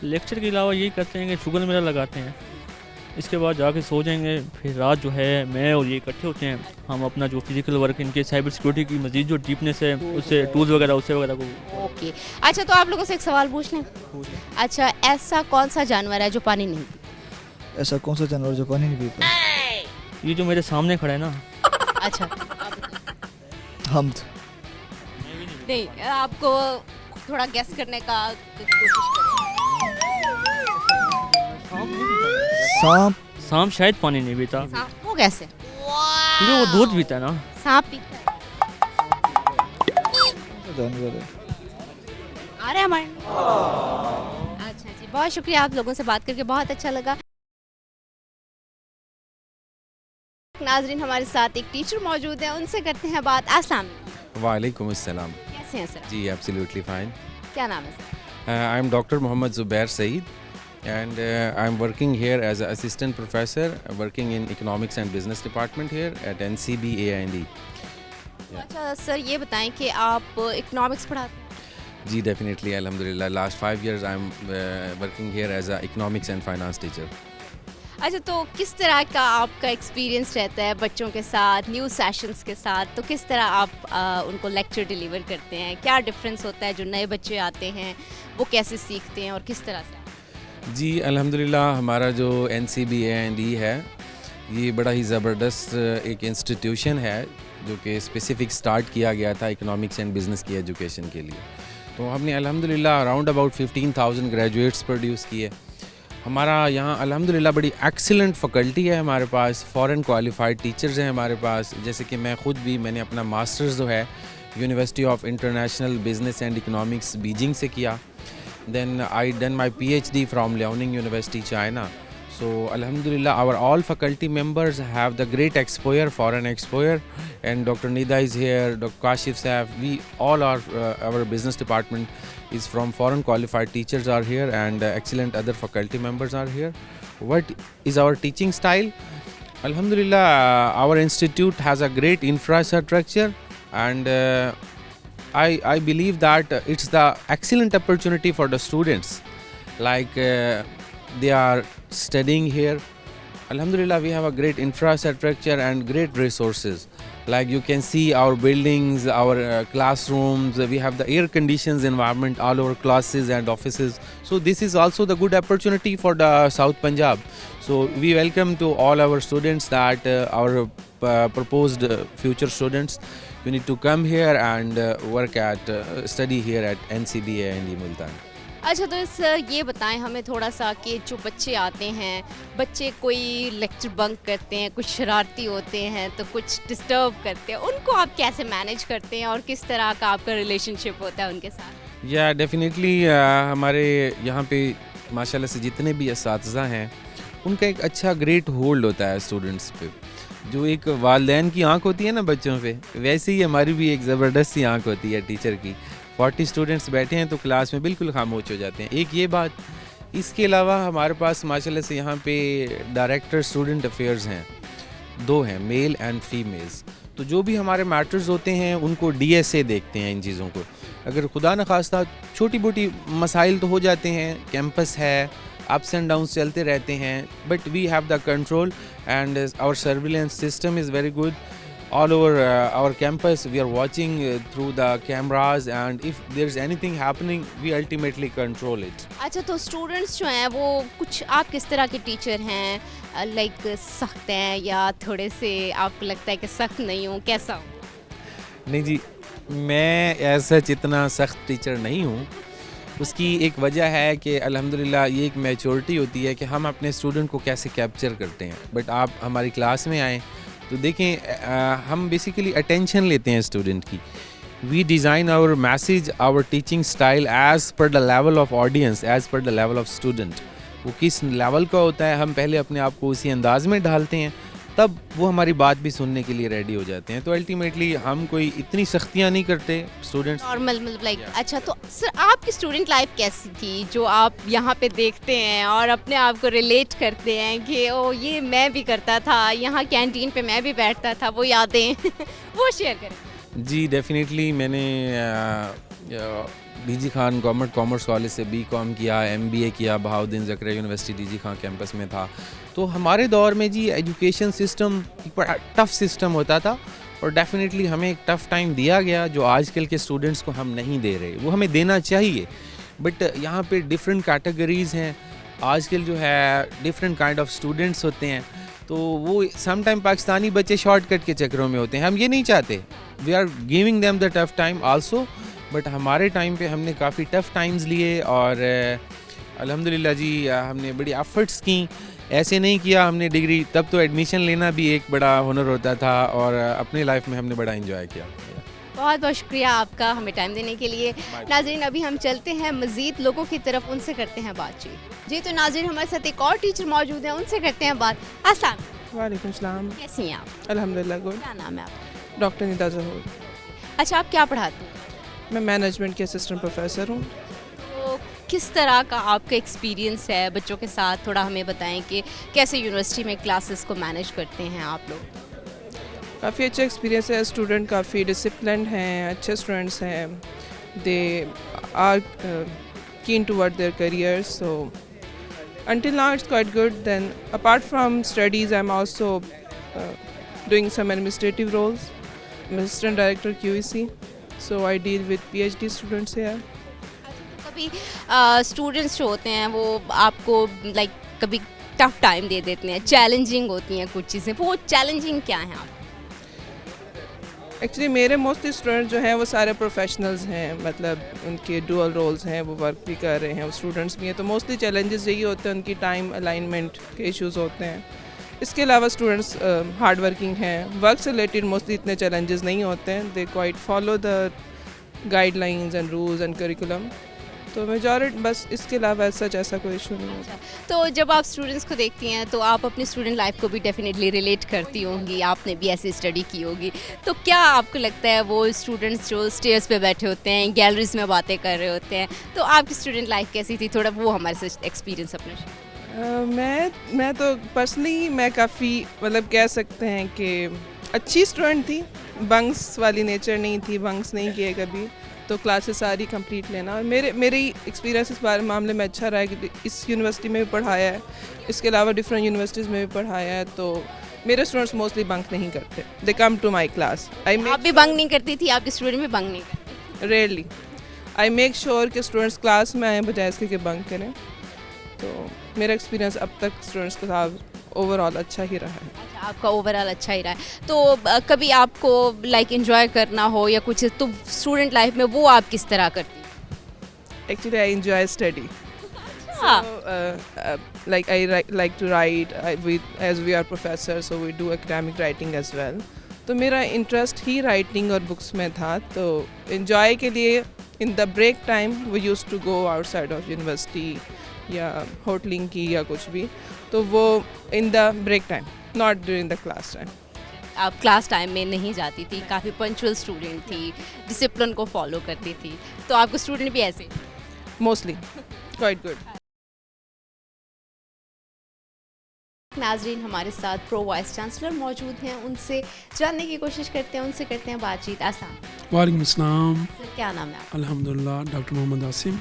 लेक्चर के अलावा यही करते हैं कि शुगर मेला लगाते हैं, इसके बाद जाके सो जाएंगे। फिर रात जो है मैं और ये इकट्ठे होते हैं, हम अपना जो फिजिकल वर्क इनके साइबर सिक्योरिटी की मजीद जो डीपनेस है उससे टूल्स वगैरह उससे वगैरह को। ओके, अच्छा, तो आप लोगों से एक सवाल पूछ लें। अच्छा, ऐसा कौन सा जानवर है जो पानी नहीं पीता? ऐसा कौन सा जानवर जो पानी नहीं पीता? ये जो मेरे सामने खड़ा है ना, अच्छा, हमद। नहीं, आपको थोड़ा गेस करने का कोशिश करें। सांप। सांप शायद पानी नहीं पीता, सांप वो कैसे? क्योंकि वो दूध पीता है ना। सांप पीता है? जानवर है। आ रहा है हमारे में? अच्छा जी, बहुत शुक्रिया, आप लोगों से बात करके बहुत अच्छा लगा। नाजरीन हमारे साथ एक टीचर मौजूद है, उनसे करते हैं बात। अस्सलाम वालेकुम। वालेकुम अस्सलाम। कैसे हैं सर? जी, एब्सोल्युटली फाइन। क्या नाम है sir? I am doctor Mohammad Zubair Saeed and I am working here as an assistant professor working in economics and business department here at NCB A&E. अच्छा सर, ये बताएं कि आप इकोनॉमिक्स पढ़ाते हैं? जी, definitely, alhamdulillah. Last 5 years I am working here as a economics and finance teacher. अच्छा, तो किस तरह का आपका एक्सपीरियंस रहता है बच्चों के साथ, न्यू सेशंस के साथ? तो किस तरह आप उनको लेक्चर डिलीवर करते हैं? क्या डिफरेंस होता है? जो नए बच्चे आते हैं वो कैसे सीखते हैं और किस तरह से? जी, अल्हम्दुलिल्लाह, हमारा जो NCB A&E है ये बड़ा ही ज़बरदस्त एक इंस्टीट्यूशन है जो कि स्पेसिफ़िक स्टार्ट किया गया था इकोनॉमिक्स एंड बिज़नेस की एजुकेशन के लिए। तो हमने अल्हम्दुलिल्लाह अराउंड अबाउट 15,000 ग्रेजुएट्स प्रोड्यूस किए। हमारा यहाँ अल्हम्दुलिल्लाह बड़ी एक्सीलेंट फैकल्टी है हमारे पास, फ़ॉरेन क्वालिफाइड टीचर्स हैं हमारे पास। जैसे कि मैं ख़ुद भी मैंने अपना मास्टर्स जो है university of international business and economics Beijing से किया। Then I done my PhD from Liaoning University, China. So Alhamdulillah, our all faculty members have the great exposure, foreign exposure, and Dr. Nida is here, Dr. Kashif Saif. We all are our business department is from foreign qualified teachers are here, and excellent other faculty members are here. What is our teaching style? Alhamdulillah, our institute has a great infrastructure, and I believe that it's the excellent opportunity for the students. Like they are studying here. Alhamdulillah, we have a great infrastructure and great resources. Like you can see our buildings, our classrooms, we have the air conditions environment all over classes and offices. So this is also the good opportunity for the South Punjab. So we welcome to all our students that our proposed future students, you need to come here and work at study here at NCBA and Multan. अच्छा, तो इस ये बताएं हमें थोड़ा सा कि जो बच्चे आते हैं, बच्चे कोई लेक्चर बंक करते हैं, कुछ शरारती होते हैं, तो कुछ डिस्टर्ब करते हैं, उनको आप कैसे मैनेज करते हैं और किस तरह का आपका रिलेशनशिप होता है उनके साथ? या डेफिनेटली हमारे यहाँ पे माशाल्लाह से जितने भी असातिज़ा हैं, उनका एक अच्छा ग्रेट होल्ड होता है स्टूडेंट्स पे। जो एक वालिदैन की आंख होती है ना बच्चों पे, वैसे ही हमारी भी एक ज़बरदस्त सी आंख होती है टीचर की। 40 स्टूडेंट्स बैठे हैं तो क्लास में बिल्कुल खामोश हो जाते हैं। एक ये बात, इसके अलावा हमारे पास माशाल्लाह से यहाँ पे डायरेक्टर स्टूडेंट अफेयर्स हैं, 2 हैं, मेल एंड फीमेल्स। तो जो भी हमारे मैटर्स होते हैं उनको DSA देखते हैं इन चीज़ों को। अगर खुदा न खास्ता छोटी मोटी मसाइल तो हो जाते हैं, कैंपस है, अप्स एंड डाउन्स चलते रहते हैं, but we have the control and our surveillance system is very good. All over our campus we are watching through the cameras, and if there's anything happening we ultimately control it. अच्छा, तो students जो हैं वो कुछ आप किस तरह के टीचर हैं? लाइक सख्त हैं या थोड़े से आपको लगता है कि सख्त नहीं हूँ, कैसा हूँ? नहीं जी, मैं ऐसा इतना सख्त टीचर नहीं हूँ। उसकी एक वजह है कि अल्हम्दुलिल्लाह ये एक मैच्योरिटी होती है कि हम अपने स्टूडेंट को कैसे कैप्चर करते हैं। बट आप हमारी क्लास में आएँ तो देखें, हम बेसिकली अटेंशन लेते हैं स्टूडेंट की। We design our message, our teaching style as per the level of audience, as per the level of student. वो किस लेवल का होता है, हम पहले अपने आप को उसी अंदाज में ढालते हैं, तब वो हमारी बात भी सुनने के लिए रेडी हो जाते हैं। तो अल्टीमेटली हम कोई इतनी सख्तियाँ नहीं करते स्टूडेंट्स। नॉर्मल मतलब लाइक अच्छा, तो सर आपकी स्टूडेंट लाइफ कैसी थी जो आप यहाँ पे देखते हैं और अपने आप को रिलेट करते हैं कि ओ ये मैं भी करता था, यहाँ कैंटीन पे मैं भी बैठता था, वो यादें वो शेयर करें। जी डेफिनेटली, मैंने DG Khan government commerce college से BCom किया, MBA किया, Bahauddin Zakaria university DG Khan campus में था। तो हमारे दौर में जी एजुकेशन सिस्टम एक बड़ा टफ़ सिस्टम होता था, और डेफिनेटली हमें एक टफ़ टाइम दिया गया जो आजकल के स्टूडेंट्स को हम नहीं दे रहे। वो हमें देना चाहिए, बट यहाँ पे डिफरेंट कैटेगरीज़ हैं। आजकल जो है डिफरेंट काइंड ऑफ स्टूडेंट्स होते हैं, तो वो सम टाइम पाकिस्तानी बच्चे शॉर्टकट के चक्करों में होते हैं। हम ये नहीं चाहते, we are giving them the tough time also, but हमारे टाइम पे हमने काफ़ी टफ़ टाइम्स लिए, और अल्हम्दुलिल्लाह जी हमने बड़ी एफ़र्ट्स की। ऐसे नहीं किया हमने डिग्री, तब तो एडमिशन लेना भी एक बड़ा हुनर होता था, और अपनी लाइफ में हमने बड़ा एंजॉय किया। बहुत बहुत शुक्रिया आपका हमें टाइम देने के लिए। नाज़रीन, अभी हम चलते हैं मज़ीद लोगों की तरफ, उनसे करते हैं बातचीत। जी, तो नाज़रीन हमारे साथ एक और टीचर मौजूद हैं, उनसे करते हैं बात। अस्सलाम वालेकुम सलाम। कैसी हैं आप? अल्हम्दुलिल्लाह गुड। क्या नाम है आपका? डॉक्टर निदा जहूर। अच्छा, आप क्या पढ़ाते हैं? मैं मैनेजमेंट के असिस्टेंट प्रोफेसर हूँ। तो किस तरह का आपका एक्सपीरियंस है बच्चों के साथ? थोड़ा हमें बताएं कि कैसे यूनिवर्सिटी में क्लासेस को मैनेज करते हैं आप लोग? काफ़ी अच्छा एक्सपीरियंस है। स्टूडेंट काफ़ी डिसिप्लिन्ड हैं, अच्छे स्टूडेंट्स हैं, they are keen toward their career, so until now it's quite good. Then apart from studies I'm also doing some administrative roles. I'm assistant director QEC, so I deal with PhD students here. कभी students जो होते हैं वो आपको like कभी tough time दे देते हैं, challenging होती हैं कुछ चीज़ें, वो चैलेंजिंग क्या हैं आप? एक्चुअली मेरे मोस्टली स्टूडेंट जो हैं वो सारे प्रोफेशनल्स हैं, मतलब उनके डुअल रोल्स हैं, वो वर्क भी कर रहे हैं, वो स्टूडेंट्स भी हैं, तो मोस्टली चैलेंजेस यही होते हैं, उनकी टाइम अलाइनमेंट के इश्यूज़ होते हैं। इसके अलावा स्टूडेंट्स हार्ड वर्किंग हैं, वर्क से रिलेटेड मोस्टली इतने चैलेंजेस नहीं होते हैं, दे quite follow the guidelines and rules and curriculum, तो मेजॉरिटी बस, इसके अलावा ऐसा कोई इशू नहीं होता। तो जब आप स्टूडेंट्स को देखती हैं तो आप अपनी स्टूडेंट लाइफ को भी डेफिनेटली रिलेट करती होंगी, आपने भी ऐसे स्टडी की होगी, तो क्या आपको लगता है वो स्टूडेंट्स जो स्टेयर्स पे बैठे होते हैं, गैलरीज में बातें कर रहे होते हैं, तो आपकी स्टूडेंट लाइफ कैसी थी? थोड़ा वो हमारे साथ एक्सपीरियंस अपना शेयर। मैं तो पर्सनली मैं काफ़ी मतलब कह सकते हैं कि अच्छी स्टूडेंट थी, बंक्स वाली नेचर नहीं थी, बंक्स नहीं किए कभी, तो क्लासेस सारी कंप्लीट लेना। और मेरी एक्सपीरियंस इस बारे मामले में अच्छा रहा है कि इस यूनिवर्सिटी में भी पढ़ाया है, इसके अलावा डिफरेंट यूनिवर्सिटीज़ में भी पढ़ाया है, तो मेरे स्टूडेंट्स मोस्टली बंक नहीं करते, दे कम टू माई क्लास। आप भी बंक नहीं करती थी, आपके स्टूडेंट भी बंक नहीं करते? रेयरली आई मेक श्योर कि स्टूडेंट्स क्लास में आए बजाय इसके कि बंक करें। तो मेरा एक्सपीरियंस अब तक स्टूडेंट्स के साथ ओवरऑल अच्छा ही रहा है। अच्छा, आपका ओवरऑल अच्छा ही रहा है। तो कभी आपको लाइक एंजॉय करना हो या कुछ, तो स्टूडेंट लाइफ में वो आप किस तरह करती हैं? Actually, I enjoy study. हाँ। So, like I like to write. As we are professors, so we do academic writing as well. तो मेरा इंटरेस्ट ही राइटिंग और बुक्स में था, तो enjoy के लिए in the break time we used to go outside of university या होटलिंग की या कुछ भी, तो वो in the break time, not during the class time. आप क्लास टाइम में नहीं जाती थी, काफ़ी पंचुअल स्टूडेंट थी, डिसिप्लिन को फॉलो करती थी, तो आपके स्टूडेंट भी ऐसे? Mostly, quite good. नाजरीन, हमारे साथ प्रो वाइस चांसलर मौजूद हैं, उनसे जानने की कोशिश करते हैं, उनसे करते हैं बातचीत। आसान। वालेकुम अस्सलाम। सर, क्या नाम है आपका? अल्हम्दुलिल्लाह, डॉक्टर मोहम्मद आसिम।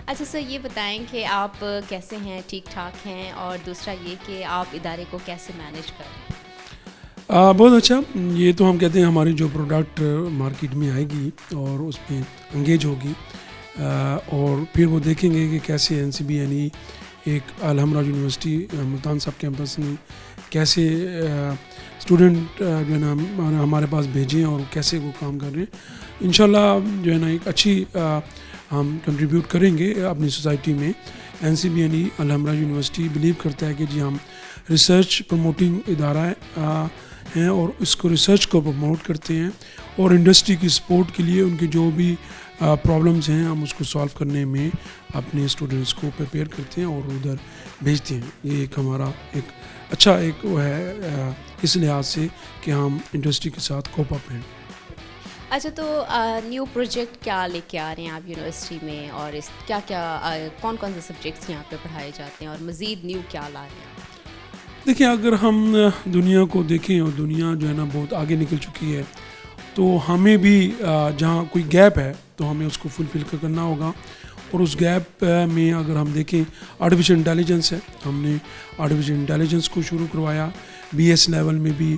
अच्छा सर, ये बताएं कि आप कैसे हैं, ठीक ठाक हैं, और दूसरा ये कि आप इदारे को कैसे मैनेज कर रहे हैं? बहुत अच्छा। ये तो हम कहते हैं हमारी जो प्रोडक्ट मार्केट में आएगी और उसमें इंगेज होगी, और फिर वो देखेंगे कि कैसे NCBNE एक अलहमराज यूनिवर्सिटी मुल्तान सब कैंपस में कैसे स्टूडेंट जो है ना हमारे पास भेजें और कैसे वो काम कर रहे हैं। इंशाल्लाह जो है ना एक अच्छी हम कंट्रीब्यूट करेंगे अपनी सोसाइटी में। NCBNE अलहमराज यूनिवर्सिटी बिलीव करता है कि जी हम रिसर्च प्रमोटिंग इदारा हैं और इसको रिसर्च को प्रमोट करते हैं, और इंडस्ट्री की सपोर्ट के लिए उनकी जो भी प्रॉब्लम्स हैं हम उसको सॉल्व करने में अपने स्टूडेंट्स को प्रिपेयर करते हैं और उधर भेजते हैं। ये एक हमारा एक अच्छा एक वो है इस लिहाज से कि हम इंडस्ट्री के साथ कोप अप हैं। अच्छा, तो न्यू प्रोजेक्ट क्या लेके आ रहे हैं आप यूनिवर्सिटी में, और इस क्या कौन कौन से सब्जेक्ट्स यहाँ पे पढ़ाए जाते हैं, और मज़ीद न्यू क्या ला रहे हैं? देखिए, अगर हम दुनिया को देखें और दुनिया जो है ना बहुत आगे निकल चुकी है, तो हमें भी जहाँ कोई गैप है तो हमें उसको फुलफिल करना होगा। और उस गैप में अगर हम देखें, आर्टिफिशियल इंटेलिजेंस है, हमने आर्टिफिशियल इंटेलिजेंस को शुरू करवाया BS लेवल में भी,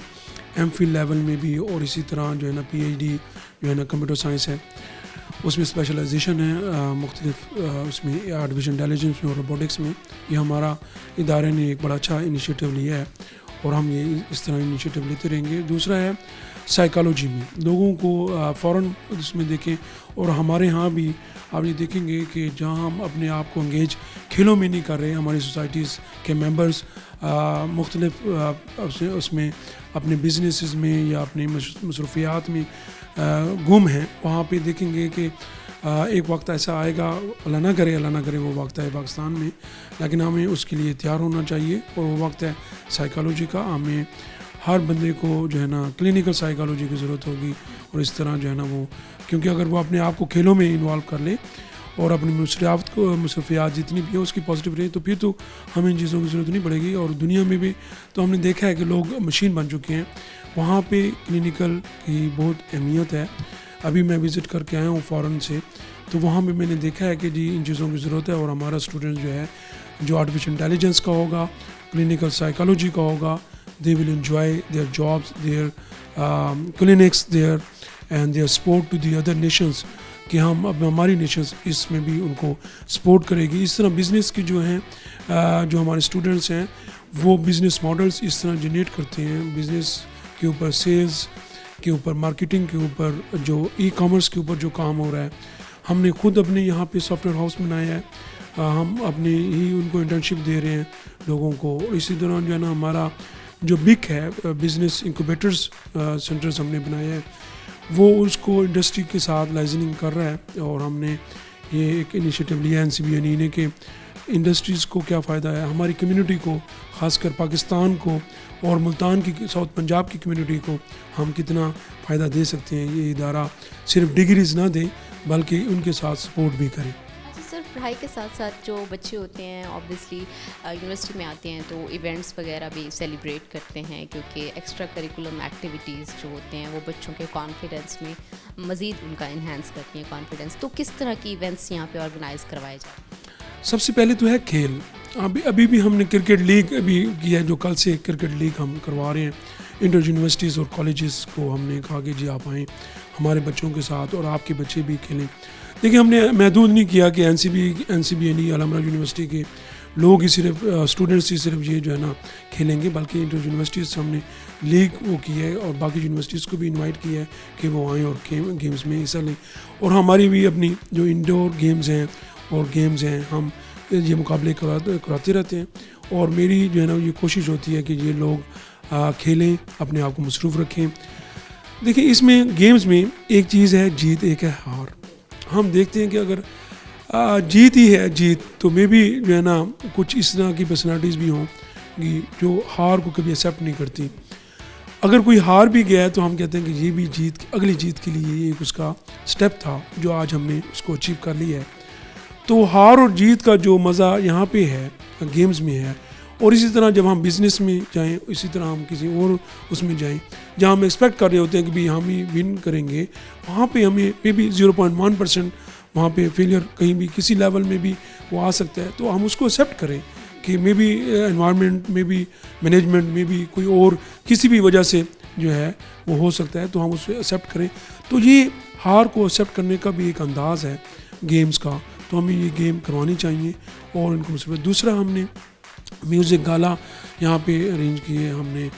MPhil लेवल में भी, और इसी तरह जो है ना PhD जो है ना कंप्यूटर साइंस है, उसमें स्पेशलाइजेशन है मुख्तलिफ उसमें आर्टिफिशियल इंटेलिजेंस में और रोबोटिक्स में। ये हमारा इदारे ने एक बड़ा अच्छा इनिशिएटिव लिया है और हम ये इस तरह इनिशिएटिव लेते रहेंगे। दूसरा है साइकोलॉजी में, लोगों को फ़ौरन उसमें देखें, और हमारे यहाँ भी आप ये देखेंगे कि जहाँ हम अपने आप को इंगेज खेलों में नहीं कर रहे, हमारी सोसाइटीज़ के मेंबर्स मुख्तलिफ उसमें अपने बिजनेसेस में या अपनी मसरूफियात में गुम हैं, वहाँ पे देखेंगे कि एक वक्त ऐसा आएगा, अल्लाह ना करे वो वक्त है पाकिस्तान में, लेकिन हमें उसके लिए तैयार होना चाहिए, और वो वक्त है साइकोलॉजी का। हमें हर बंदे को जो है ना क्लिनिकल साइकोलॉजी की ज़रूरत होगी, और इस तरह जो है ना वो, क्योंकि अगर वो अपने आप को खेलों में इन्वॉल्व कर ले और अपनी मसरूफियात जितनी भी है उसकी पॉजिटिव रहे, तो फिर तो हमें इन चीज़ों की ज़रूरत नहीं पड़ेगी। और दुनिया में भी तो हमने देखा है कि लोग मशीन बन चुके हैं, वहाँ पे क्लिनिकल की बहुत अहमियत है। अभी मैं विज़िट करके आया हूँ फ़ॉरेन से, तो वहाँ भी मैंने देखा है कि जी इन चीज़ों की ज़रूरत है, और हमारा स्टूडेंट जो है जो आर्टिफिशियल इंटेलिजेंस का होगा, क्लिनिकल साइकोलॉजी का होगा, they will enjoy their jobs, their clinics there and their support to the other nations, कि हम अब हमारी नेशंस इसमें भी उनको सपोर्ट करेगी। इस तरह बिज़नेस की जो हैं जो हमारे स्टूडेंट्स हैं वो बिज़नेस मॉडल्स इस तरह जनरेट करते हैं, बिज़नेस के ऊपर, सेल्स के ऊपर, मार्केटिंग के ऊपर, जो ई-कॉमर्स के ऊपर जो काम हो रहा है। हमने खुद अपने यहाँ पे सॉफ्टवेयर हाउस बनाया है, हम अपने ही उनको इंटर्नशिप दे रहे हैं लोगों को। इसी दौरान जो है ना हमारा जो बिग है बिज़नेस इंक्यूबेटर्स सेंटर्स हमने बनाए हैं, वो उसको इंडस्ट्री के साथ लाइजनिंग कर रहा है, और हमने ये एक इनिशिएटिव लिया NCBNE ने कि इंडस्ट्रीज़ को क्या फ़ायदा है, हमारी कम्युनिटी को, ख़ासकर पाकिस्तान को और मुल्तान की साउथ पंजाब की कम्युनिटी को हम कितना फ़ायदा दे सकते हैं। ये इदारा सिर्फ डिग्रीज़ ना दे बल्कि उनके साथ सपोर्ट भी करे। सर पढ़ाई के साथ साथ जो बच्चे होते हैं ऑब्वियसली यूनिवर्सिटी में आते हैं तो इवेंट्स वगैरह भी सेलिब्रेट करते हैं, क्योंकि एक्स्ट्रा करिकुलम एक्टिविटीज़ जो होते हैं वो बच्चों के कॉन्फिडेंस में मज़ीद उनका इन्हेंस करती हैं कॉन्फिडेंस। तो किस तरह की इवेंट्स यहाँ पे ऑर्गेनाइज़ करवाए जाते हैं? सबसे पहले तो है खेल। अभी भी हमने क्रिकेट लीग अभी किया है, जो कल से क्रिकेट लीग हम करवा रहे हैं। इंटर यूनिवर्सिटीज़ और कॉलेजेस को हमने कहा कि जी आप आएँ हमारे बच्चों के साथ और आपके बच्चे भी खेलें। देखिए हमने महदूद नहीं किया कि NCBNE अलहमरा यूनिवर्सिटी के लोग ही सिर्फ स्टूडेंट्स ही सिर्फ ये जो है ना खेलेंगे, बल्कि इंटर यूनिवर्सिटीज़ से हमने लीग वो की है और बाकी यूनिवर्सिटीज़ को भी इनवाइट किया है कि वो आएँ और गेम्स में हिस्सा लें। और हमारी भी अपनी जो इंडोर गेम्स हैं और गेम्स हैं हम ये मुकाबले कराते रहते हैं। और मेरी जो है ना ये कोशिश होती है कि ये लोग खेलें, अपने आप को मसरूफ़ रखें। देखिए इसमें गेम्स में एक चीज़ है जीत, एक है हार। हम देखते हैं कि अगर जीत ही है जीत, तो मे भी जो है ना कुछ इस तरह की पर्सनालिटीज़ भी हों कि जो हार को कभी एक्सेप्ट नहीं करती। अगर कोई हार भी गया है तो हम कहते हैं कि ये भी अगली जीत के लिए एक उसका स्टेप था जो आज हमने उसको अचीव कर लिया है। तो हार और जीत का जो मज़ा यहाँ पे है गेम्स में है। और इसी तरह जब हम बिज़नेस में जाएं, इसी तरह हम किसी और उसमें जाएं जहाँ हम एक्सपेक्ट कर रहे होते हैं कि भाई हम ही विन करेंगे, वहाँ पे हमें मे बी 0.1% वहाँ पे फेलियर कहीं भी किसी लेवल में भी वो आ सकता है। तो हम उसको एक्सेप्ट करें कि मे बी एनवायरनमेंट में भी, मैनेजमेंट में भी कोई और किसी भी वजह से जो है वो हो सकता है, तो हम उसको एक्सेप्ट करें। तो ये हार को एक्सेप्ट करने का भी एक अंदाज़ है गेम्स का, तो हमें ये गेम करवानी चाहिए और इनको मुसीबत। दूसरा हमने म्यूज़िक गाला यहाँ पे अरेंज किए, हमने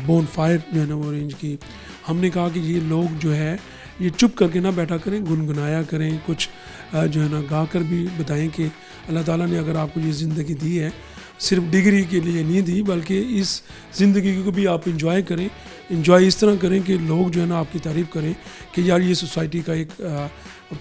बोन फायर जो है ना वो अरेंज की। हमने कहा कि ये लोग जो है ये चुप करके ना बैठा करें, गुनगुनाया करें, कुछ जो है ना गा कर भी बताएं कि अल्लाह ताला ने अगर आपको ये ज़िंदगी दी है सिर्फ डिग्री के लिए नहीं दी, बल्कि इस ज़िंदगी को भी आप इंजॉय करें। इंजॉय इस तरह करें कि लोग जो है ना आपकी तारीफ़ करें कि यार ये सोसाइटी का एक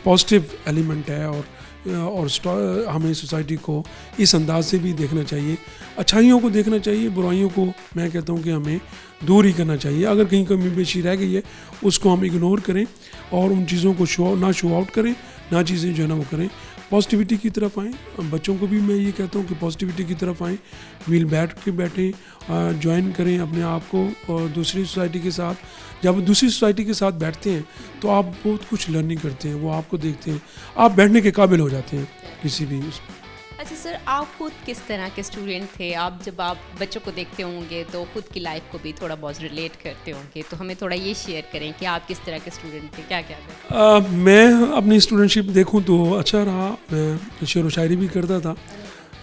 पॉजिटिव एलिमेंट है। और हमें सोसाइटी को इस अंदाज से भी देखना चाहिए, अच्छाइयों को देखना चाहिए, बुराइयों को मैं कहता हूँ कि हमें दूर ही करना चाहिए। अगर कहीं कमी पेशी रह गई है उसको हम इग्नोर करें और उन चीज़ों को शो आउट करें, ना चीज़ें जो है ना वो करें। पॉजिटिविटी की तरफ आएँ, बच्चों को भी मैं ये कहता हूँ कि पॉजिटिविटी की तरफ आएँ, मिल बैठें, ज्वाइन करें अपने आप को और दूसरी सोसाइटी के साथ। जब दूसरी सोसाइटी के साथ बैठते हैं तो आप बहुत कुछ लर्निंग करते हैं, वो आपको देखते हैं, आप बैठने के काबिल हो जाते हैं किसी भी उसमें। अच्छा सर, आप खुद किस तरह के स्टूडेंट थे? आप जब आप बच्चों को देखते होंगे तो खुद की लाइफ को भी थोड़ा बहुत रिलेट करते होंगे, तो हमें थोड़ा ये शेयर करें कि आप किस तरह के स्टूडेंट थे, क्या क्या करते? मैं अपनी स्टूडेंटशिप देखूं तो अच्छा रहा। मैं शेर व शायरी भी करता था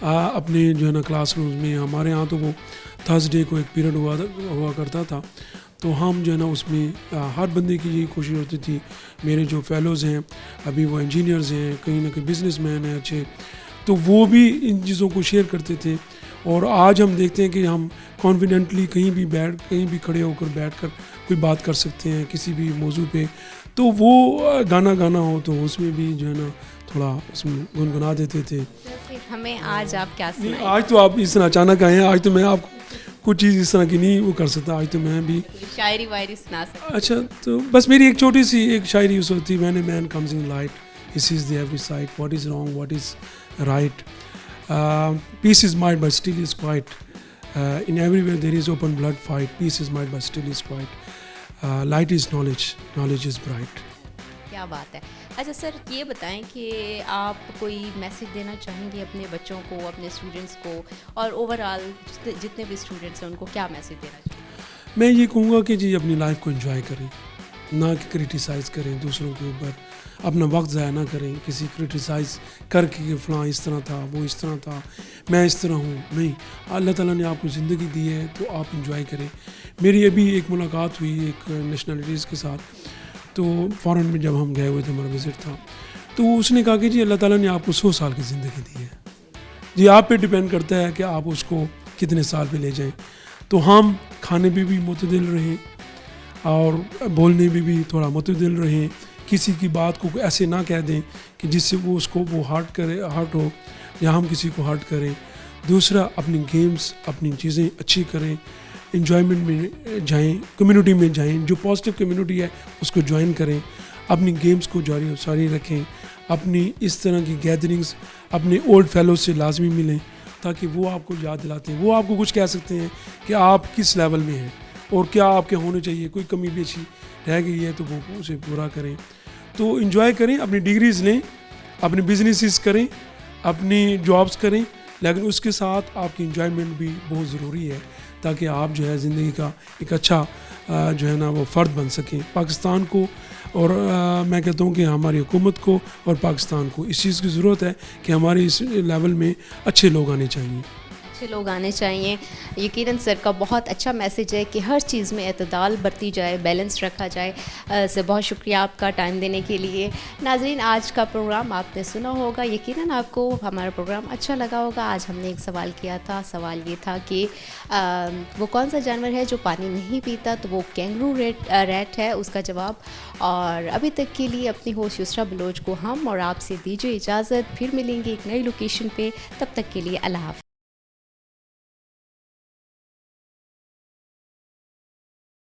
अपने जो है ना क्लासरूम में। हमारे यहाँ तो वो थर्सडे को एक पीरियड हुआ करता था, तो हम जो है ना उसमें हर बंदे की यही कोशिश होती थी। मेरे जो फेलोज़ हैं अभी वो इंजीनियर्स हैं, कहीं ना कहीं बिजनेसमैन हैं अच्छे, तो वो भी इन चीज़ों को शेयर करते थे। और आज हम देखते हैं कि हम कॉन्फिडेंटली कहीं भी खड़े होकर बैठकर कोई बात कर सकते हैं किसी भी मौजू पे। तो वो गाना हो तो उसमें भी जो है ना थोड़ा उसमें गुनगुना देते थे। फिर हमें आज आप क्या सुनाएं? आज तो आप इस तरह अचानक आए हैं, आज तो मैं आपको कुछ चीज़ इस तरह की नहीं वो कर सकता। आज तो मैं भी शायरी वायरी सुना सकता। अच्छा, तो बस मेरी एक छोटी सी एक शायरी उस होती, when a man comes in light he sees the every sight, what is wrong, what is right, peace is might but still is quiet, in everywhere there is open blood fight, peace is might but still is quiet, light is knowledge, knowledge is bright. क्या बात है। अच्छा sir, ये बताएं कि आप कोई message देना चाहेंगे अपने बच्चों को, अपने स्टूडेंट्स को, और ओवरऑल जितने भी स्टूडेंट्स हैं उनको क्या मैसेज देना चाहेंगे? मैं ये कहूँगा कि जी अपनी लाइफ को एंजॉय करें, ना कि क्रिटिसाइज़ करें दूसरों के ऊपर, अपना वक्त ज़ाया ना करें किसी क्रिटिसाइज़ करके कि फ़लाँ इस तरह था, वो इस तरह था, मैं इस तरह हूँ। नहीं, अल्लाह ताला ने आपको ज़िंदगी दी है तो आप इंजॉय करें। मेरी अभी एक मुलाकात हुई एक नेशनलिटीज़ के साथ, तो फ़ॉरेन में जब हम गए हुए थे, हमारा विज़िट था, तो उसने कहा कि जी अल्लाह ताला ने आपको 100 साल की ज़िंदगी दी है, जी आप पे डिपेंड करता है कि आप उसको कितने साल पे ले जाएं। तो हम खाने पे भी मुतदिल रहें और बोलने में भी थोड़ा मुतदिल रहें, किसी की बात को ऐसे ना कह दें कि जिससे वो उसको वो हर्ट हो या हम किसी को हर्ट करें। दूसरा, अपनी गेम्स अपनी चीज़ें अच्छी करें, इन्जॉयमेंट में जाएं, कम्युनिटी में जाएं, जो पॉजिटिव कम्युनिटी है उसको ज्वाइन करें, अपनी गेम्स को जारी रखें, अपनी इस तरह की गैदरिंग्स अपने ओल्ड फेलो से लाजमी मिलें ताकि वो आपको याद दिलाते हैं, वो आपको कुछ कह सकते हैं कि आप किस लेवल में हैं और क्या आपके होने चाहिए, कोई कमी पेशी रह गई है तो वो उसे पूरा करें। तो इन्जॉय करें, अपनी डिग्रीज़ लें, अपने बिजनेसेस करें, अपनी जॉब्स करें, लेकिन उसके साथ आपकी इन्जॉयमेंट भी बहुत ज़रूरी है ताकि आप जो है ज़िंदगी का एक अच्छा जो है ना वो फ़र्द बन सकें। पाकिस्तान को और मैं कहता हूँ कि हमारी हुकूमत को और पाकिस्तान को इस चीज़ की ज़रूरत है कि हमारे इस लेवल में अच्छे लोग आने चाहिए, अच्छे लोग आने चाहिए। यकीनन सर का बहुत अच्छा मैसेज है कि हर चीज़ में एतदाल बरती जाए, बैलेंस रखा जाए। सर बहुत शुक्रिया आपका टाइम देने के लिए। नाजरीन, आज का प्रोग्राम आपने सुना होगा, यकीनन आपको हमारा प्रोग्राम अच्छा लगा होगा। आज हमने एक सवाल किया था, सवाल ये था कि वो कौन सा जानवर है जो पानी नहीं पीता, तो वो कैंगरू रैट है उसका जवाब। और अभी तक के लिए अपनी होस्ट युसरा बलोच को हम और आपसे दीजिए इजाज़त, फिर मिलेंगे एक नई लोकेशन पे। तब तक के लिए अल्लाह हाफ़िज़।